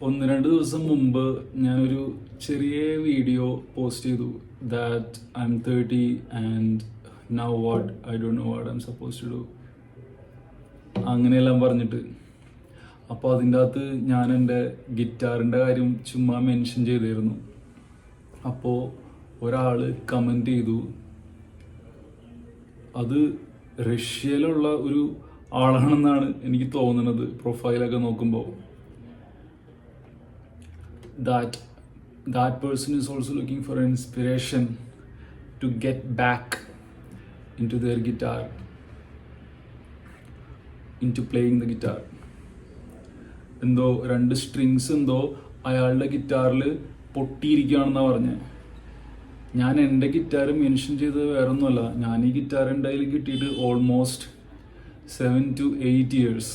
ഒന്ന് രണ്ട് ദിവസം മുമ്പ് ഞാനൊരു ചെറിയ വീഡിയോ പോസ്റ്റ് ചെയ്തു. That I'm 30 and now what I don't know what I'm suppose to do, അങ്ങനെയെല്ലാം പറഞ്ഞിട്ട്. അപ്പോൾ അതിൻ്റെ അകത്ത് ഞാൻ എൻ്റെ ഗിറ്റാറിൻ്റെ കാര്യം ചുമ്മാ മെൻഷൻ ചെയ്തിരുന്നു. അപ്പോൾ ഒരാൾ കമൻറ്റ് ചെയ്തു, അത് റഷ്യയിലുള്ള ഒരു ആളാണെന്നാണ് എനിക്ക് തോന്നുന്നത് പ്രൊഫൈലൊക്കെ നോക്കുമ്പോൾ. that person is also looking for inspiration to get back into their guitar, into playing the guitar. എന്തോ 2 സ്ട്രിങ്സ് എന്തോ അയാളുടെ ഗിറ്റാറിൽ പൊട്ടിയിരിക്കുകയാണെന്നാണ് പറഞ്ഞത്. ഞാൻ എൻ്റെ ഗിറ്റാർ മെൻഷൻ ചെയ്തത് വേറൊന്നുമല്ല. ഞാൻ ഈ ഗിറ്റാർ എൻ്റെ കയ്യിൽ കിട്ടിയിട്ട് ഓൾമോസ്റ്റ് 7 to 8 years.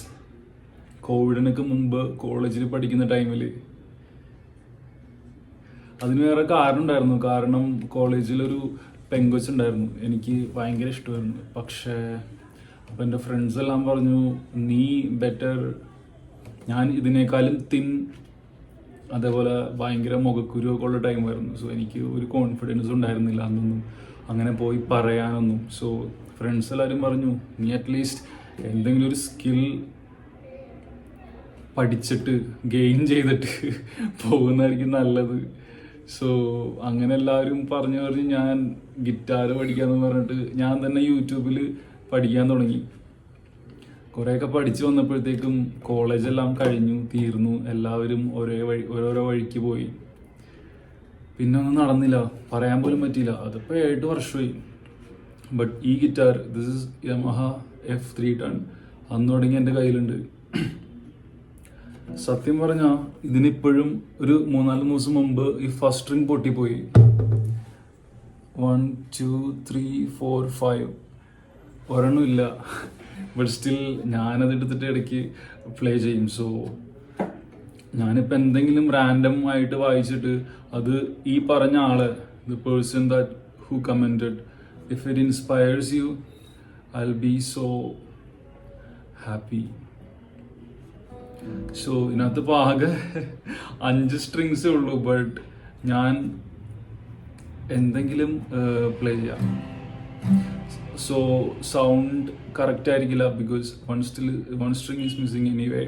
കോവിഡിനൊക്കെ മുമ്പ് കോളേജിൽ പഠിക്കുന്ന ടൈമിൽ. അതിന് വേറെ കാരണം ഉണ്ടായിരുന്നു. കാരണം കോളേജിലൊരു പെങ്കൊച്ചുണ്ടായിരുന്നു, എനിക്ക് ഭയങ്കര ഇഷ്ടമായിരുന്നു. പക്ഷേ അപ്പം എൻ്റെ ഫ്രണ്ട്സ് എല്ലാം പറഞ്ഞു, നീ ബെറ്റർ, ഞാൻ ഇതിനേക്കാളും അതേപോലെ ഭയങ്കര മുഖക്കുരുവൊക്കെ ഉള്ള ടൈമായിരുന്നു. സോ എനിക്ക് ഒരു കോൺഫിഡൻസ് ഉണ്ടായിരുന്നില്ല അന്നൊന്നും അങ്ങനെ പോയി പറയാനൊന്നും. സോ ഫ്രണ്ട്സ് എല്ലാവരും പറഞ്ഞു, നീ അറ്റ്ലീസ്റ്റ് എന്തെങ്കിലും ഒരു സ്കിൽ പഠിച്ചിട്ട് ഗെയിൻ ചെയ്തിട്ട് പോകുന്നതായിരിക്കും നല്ലത്. സോ അങ്ങനെ എല്ലാവരും പറഞ്ഞ് ഞാൻ ഗിറ്റാർ പഠിക്കാമെന്ന് പറഞ്ഞിട്ട് ഞാൻ തന്നെ യൂട്യൂബിൽ പഠിക്കാൻ തുടങ്ങി. കുറേയൊക്കെ പഠിച്ചു വന്നപ്പോഴത്തേക്കും കോളേജെല്ലാം തീർന്നു. എല്ലാവരും ഓരോരോ വഴിക്ക് പോയി. പിന്നെ ഒന്നും നടന്നില്ല, പറയാൻ പോലും പറ്റിയില്ല. അതിപ്പോൾ 8 വർഷമായി. ബട്ട് ഈ guitar, this is Yamaha F310, അന്ന് തുടങ്ങി എൻ്റെ കയ്യിലുണ്ട്. സത്യം പറഞ്ഞാൽ ഇതിനിപ്പോഴും ഒരു 3-4 ദിവസം മുമ്പ് ഈ ഫസ്റ്റ് സ്ട്രിങ് പൊട്ടിപ്പോയി. 1 2 3 4 5 ഒരെണ്ണമില്ല. ബട്ട് സ്റ്റിൽ ഞാനത് എടുത്തിട്ട് ഇടയ്ക്ക് പ്ലേ ചെയ്യും. സോ ഞാനിപ്പോൾ എന്തെങ്കിലും റാൻഡം ആയിട്ട് വായിച്ചിട്ട് അത് ഈ പറഞ്ഞ ആള്, the person that who commented, if it inspires U I will be so happy. So ഇതിനകത്ത് ഇപ്പോൾ ആകെ 5 സ്ട്രിങ്സേ ഉള്ളൂ. ബട്ട് ഞാൻ എന്തെങ്കിലും പ്ലേ ചെയ്യാം. സോ സൗണ്ട് കറക്റ്റ് ആയിരിക്കില്ല, because one string is missing anyway.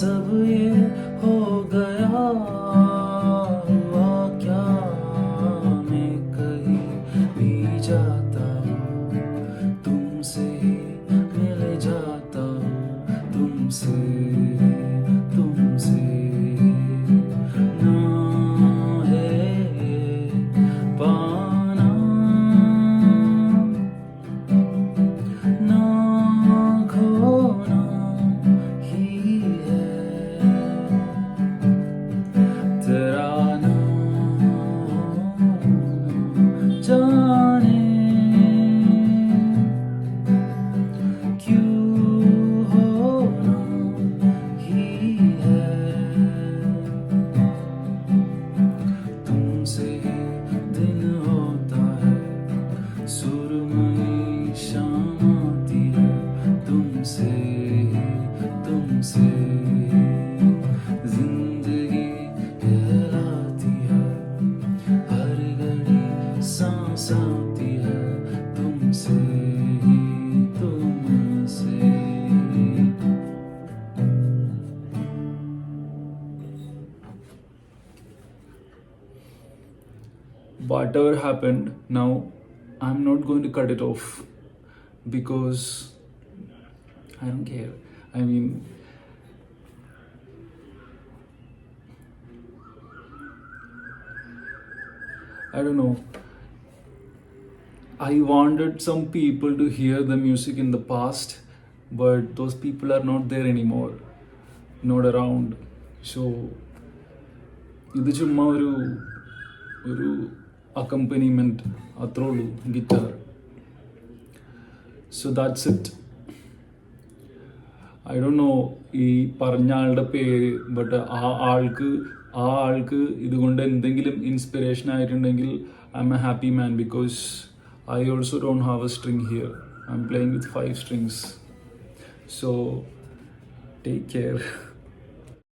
सब ये हो गया, हुआ क्या, मैं कहीं भी जाता हूँ, तुमसे मिल जाता हूँ, तुमसे ना है पाना, ना खोना ही है तेरा नाम जाने क्यों होना ही है, तुमसे ही दिन होता है, सुरमई शाम आती है, तुमसे जिंदगी कहलाती है, हर घड़ी सांस आती है, तुमसे Whatever happened, now I'm not going to cut it off because I don't care. I mean, I don't know. I wanted some people to hear the music in the past, but those people are not there anymore, not around. So ഇത് ചുമ്മാ ഒരു accompaniment അത്രേ ഉള്ളൂ, guitar. So that's it. I don't no ഈ പറഞ്ഞ ആളുടെ പേര്, but ആ ആൾക്ക് ഇതുകൊണ്ട് എന്തെങ്കിലും ഇൻസ്പിറേഷൻ ആയിട്ടുണ്ടെങ്കിൽ I M A happy man, because I also don't have A string here. I M playing with 5 strings. So take care.